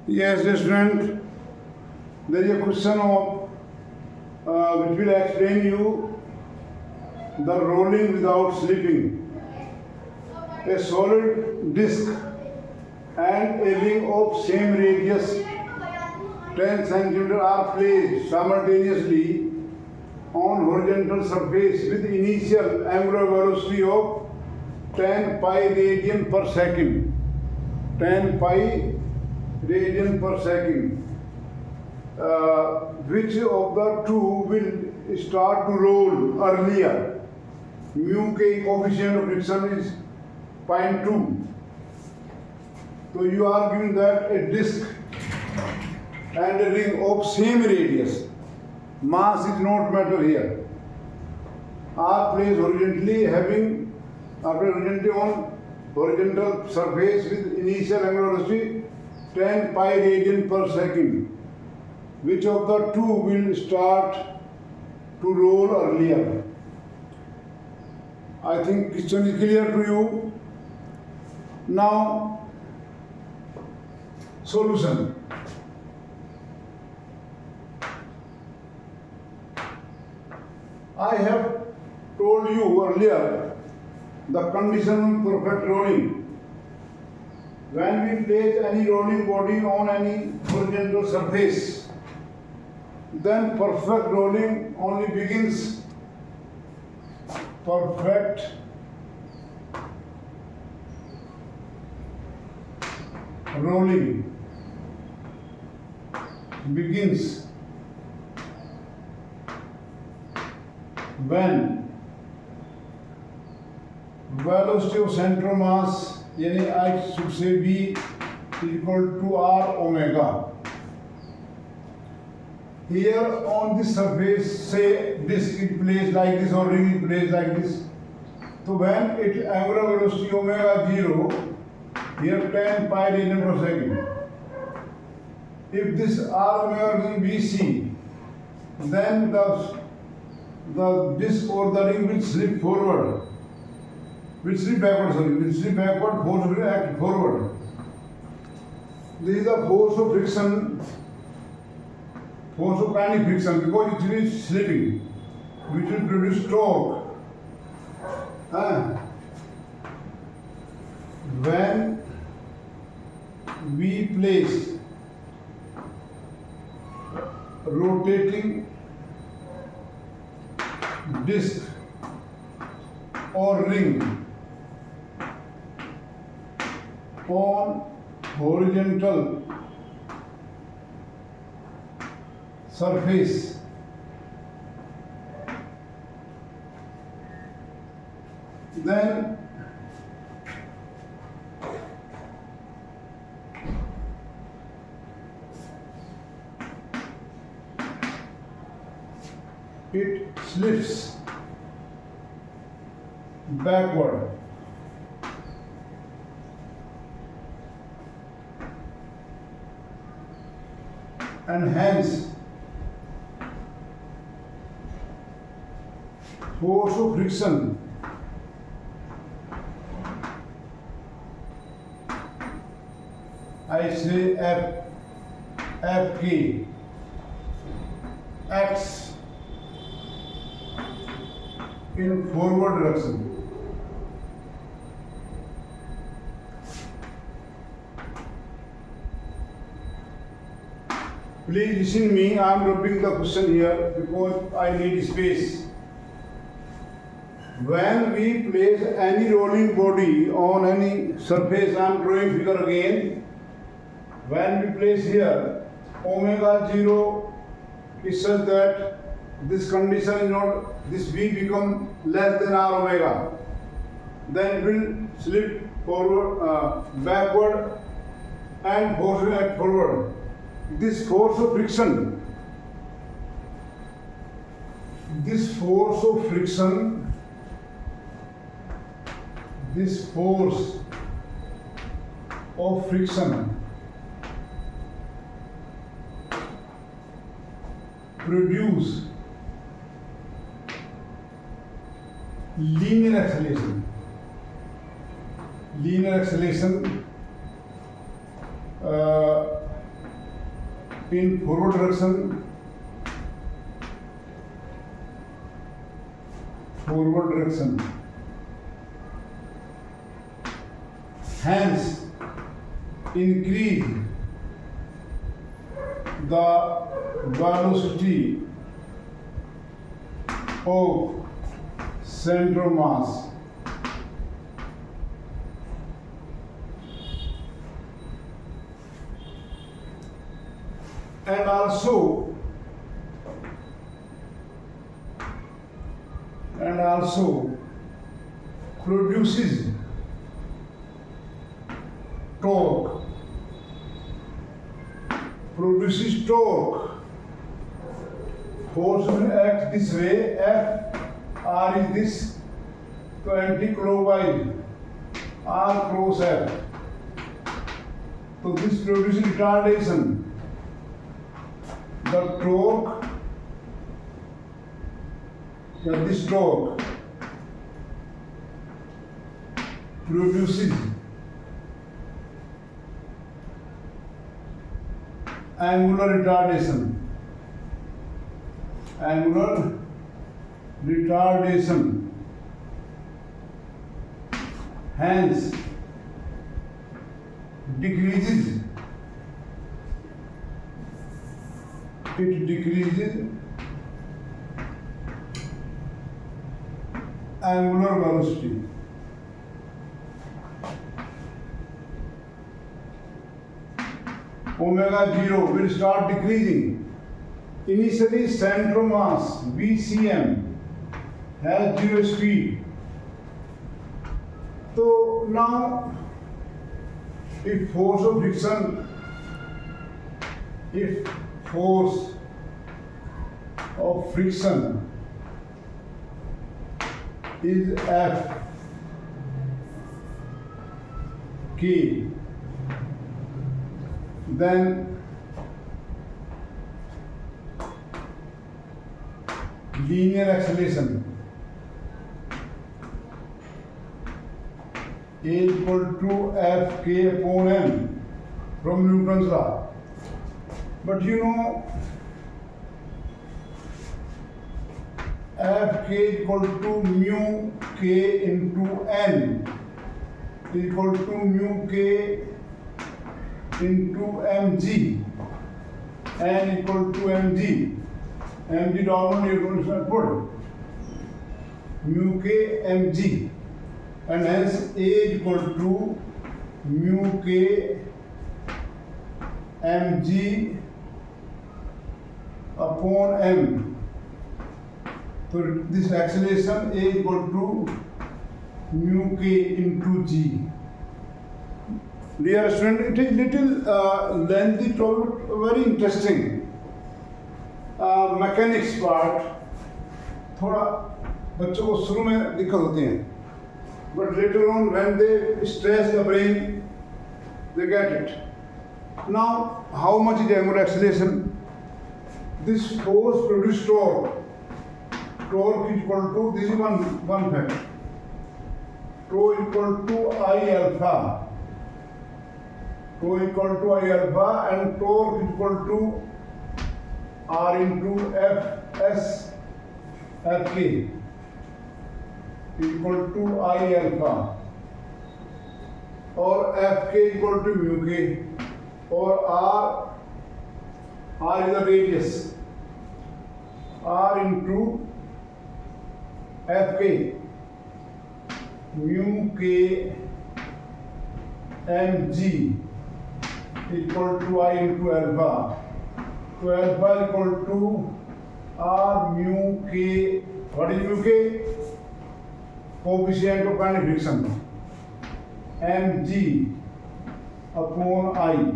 Yes, dear student, there is a question of which will explain you the rolling without slipping. A solid disc and a ring of same radius 10 cm are placed simultaneously on horizontal surface with initial angular velocity of 10 pi radian per second. 10 pi radian per second. Which of the two will start to roll earlier? Mu k coefficient of friction is 0.2. So you are given that a disc and a ring of same radius, mass is not matter here, are placed horizontally on horizontal surface with initial angular velocity 10 pi radian per second. Which of the two will start to roll earlier? I think question is clear to you. Now, solution. I have told you earlier the condition of perfect rolling. When we place any rolling body on any horizontal surface, then perfect rolling only begins. Perfect rolling begins when velocity of central mass, यानी I should say V is equal to R omega. Here on this surface, say disc is placed like this or ring is placed like this. So when its angular velocity omega 0, here 10 pi radian per second. If this R omega is BC, then the disc or the ring will slip forward. Will slip backward, force will act forward. This is the force of friction. Force of kinetic friction, because it is slipping, which will produce torque. When we place rotating disc or ring on horizontal surface, then it slips backward. And hence force of friction I say Fk acts in forward direction. Please listen me, I am dropping the question here because I need space. When we place any rolling body on any surface, I am drawing figure again. When we place here, omega 0 is such that this condition is not, this V become less than R omega. Then it will slip forward, backward and force will act forward. This force of friction, this force of friction produce linear acceleration. in forward direction, hence increase the velocity of center of mass. And also produces torque. Force will act this way. F R is this, so anti-clockwise R cross F. So this produces retardation. The torque, this torque produces angular retardation. Hence decreases angular velocity. Omega 0 will start decreasing. Initially, center of mass VCM has 0 speed. So now, if force of friction is F K, then linear acceleration is equal to F K upon M from Newton's law. But you know, F K is equal to mu K into N is equal to mu K into mg, N equal to mg. mg normal Newton's method, mu K mg, and hence A is equal to mu K mg upon m. So this acceleration A is equal to mu K into g. Dear student, it is little lengthy topic, very interesting. Mechanics part थोड़ा बच्चों को शुरू में दिक्कत होती है, but later on when they stress the brain, they get it. Now, how much is angular acceleration? This force produces torque. Torque is equal to, this is one fact. Tau equal to I alpha. Tau equal to I alpha, and torque is equal to R into F S F K equal to I alpha, or F K equal to mu K, or R is the radius, R into F K, mu K mg equal to I into alpha. So alpha equal to R mu K. What is mu K? Coefficient of kinetic friction. mg upon I.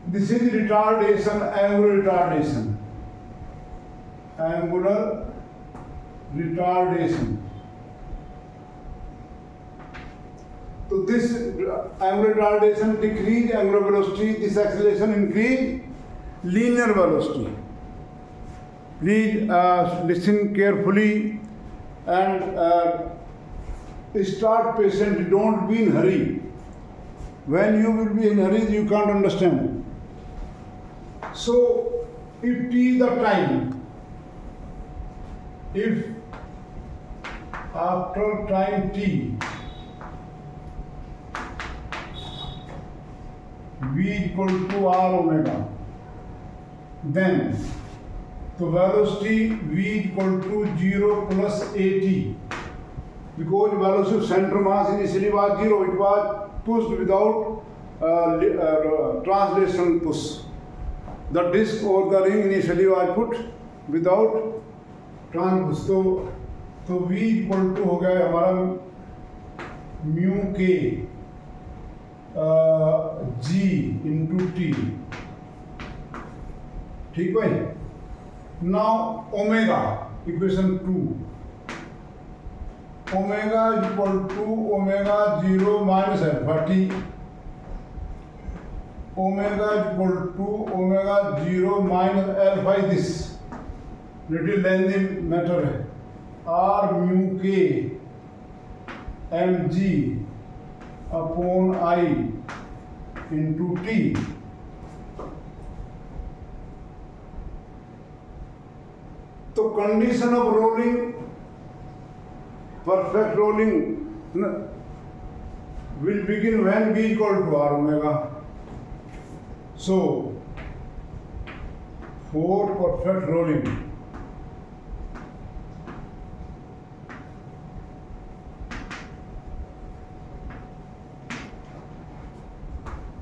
This is retardation, angular retardation. Angular retardation. So this angular retardation decrease angular velocity, this acceleration increase linear velocity. Please listen carefully and start patiently. Don't be in hurry. When you will be in hurry, you can't understand. So if t is the time, if after time t v equal to r omega, then the velocity v equal to 0 plus at, because velocity of center mass initially was 0, it was pushed without translational push. The disc or the ring initially was put without trans push. तो v equal to हो गया हमारा mu के जी into T, ठीक भाई। Now omega equation 2, omega equal to omega 0 minus alpha T, omega equal to omega 0 minus alpha this little lengthy matter है, R mu K M G upon I into T. तो condition of rolling, perfect rolling will begin when v equal to r omega. So for perfect rolling,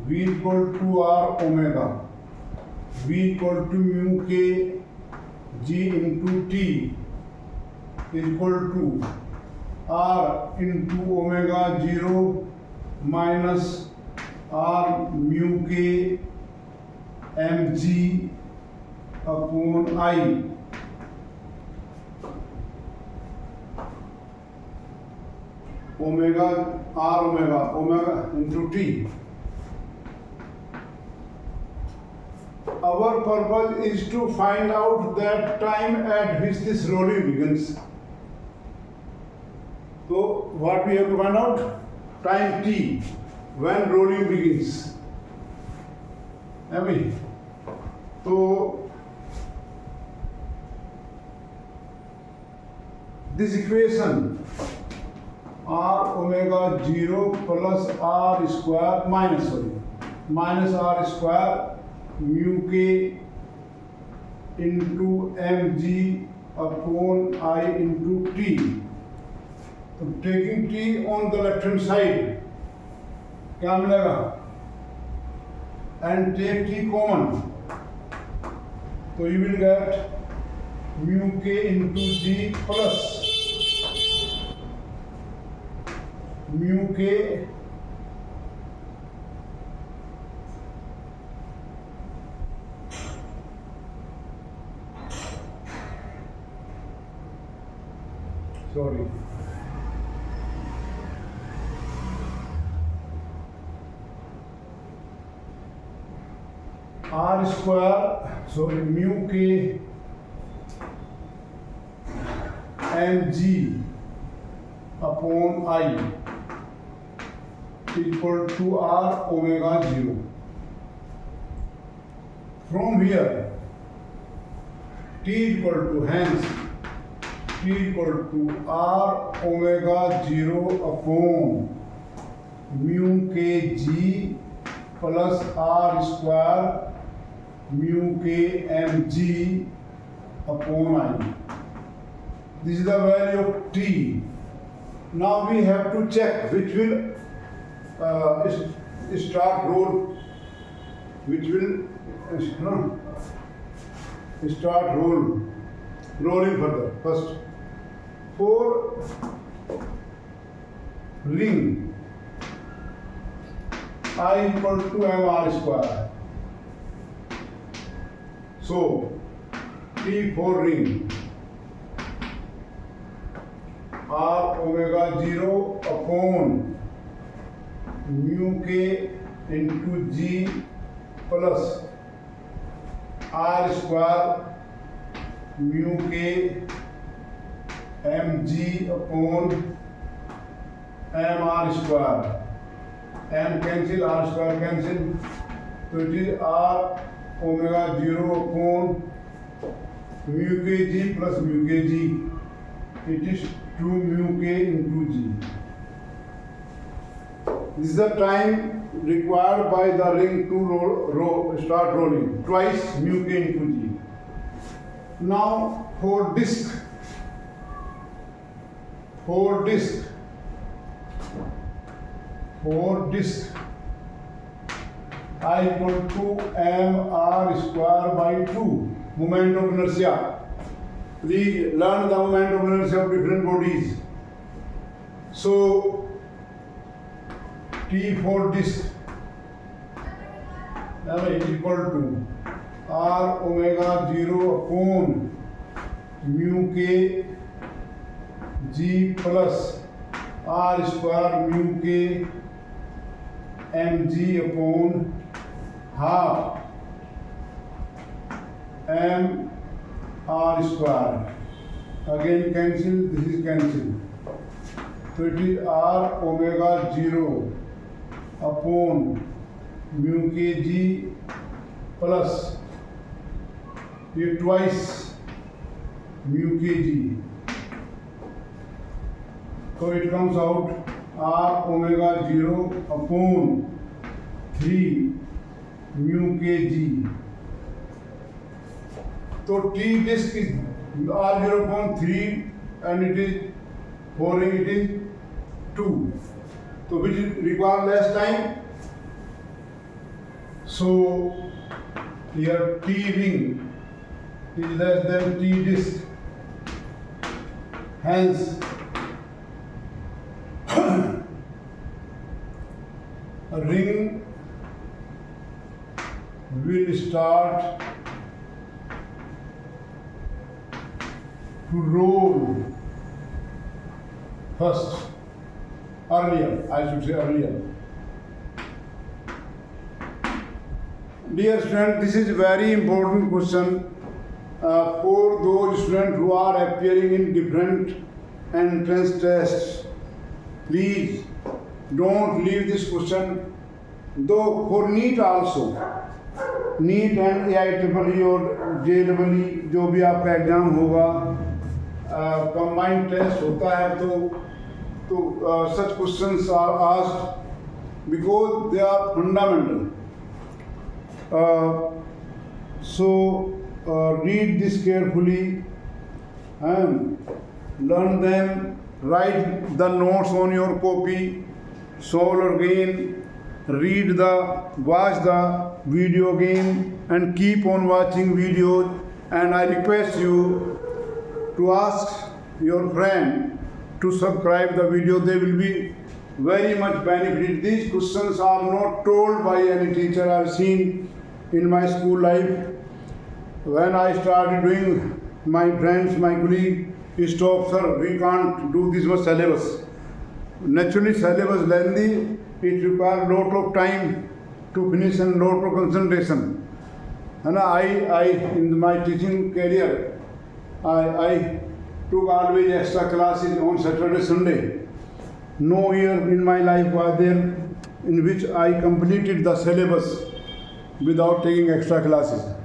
v equal to r omega, v equal to mu k g into t is equal to r into omega 0 minus r mu k mg upon I omega r omega into t. Our purpose is to find out that time at which this rolling begins. So what we have to find out? Time t, when rolling begins. Have we? So this equation r omega 0 plus r square minus r square mu k into mg upon I into t. So taking t on the left hand side क्या मिलेगा, and take t common, so you will get mu k into g plus mu k sorry r square, sorry mu k mg upon I equal to r omega 0. From here t equal to, hence t equal to r omega 0 upon mu k g plus r square mu k mg upon I. This is the value of t. Now we have to check which will start roll, which will start rolling further. First, for ring I equal to mr square. So t for ring r omega 0 upon mu k into g plus r square mu k mg upon mr square, m cancel, r square cancel, so it is r omega 0 upon mu kg plus mu kg. It is 2 mu k into g. This is the time required by the ring to start rolling. Twice mu k into g. Now for disk I equal to mr square by 2 moment of inertia. Please learn the moment of inertia of different bodies. So T for disk is equal to r omega 0 upon mu k g plus r square mu k mg upon half m r square. Again cancel, this is cancel. So it is r omega 0 upon mu kg plus ये twice mu kg. So it comes out r omega 0 upon 3 mu kg. So T disk is r0 upon 3 and it is boring, it is 2. So which require less time. So here T ring is less than T disk. Hence a ring will start to roll first, earlier, I should say earlier. Dear student, this is a very important question for those students who are appearing in different entrance tests. Please don't leave this question. Though for NEET also, NEET and AIEEE और JEE जो भी आपका exam होगा, combined test होता है तो such questions are asked because they are fundamental. So read this carefully and learn them. Write the notes on your copy. Solve again. Watch the video again and keep on watching videos. And I request you to ask your friend to subscribe the video. They will be very much benefited. These questions are not told by any teacher I have seen in my school life. When I started doing, my friends, my colleague, stop, sir, we can't do this much syllabus. Naturally, syllabus lengthy, it requires lot of time to finish and lot of concentration. And I in my teaching career, I took always extra classes on Saturday, Sunday. No year in my life was there in which I completed the syllabus without taking extra classes.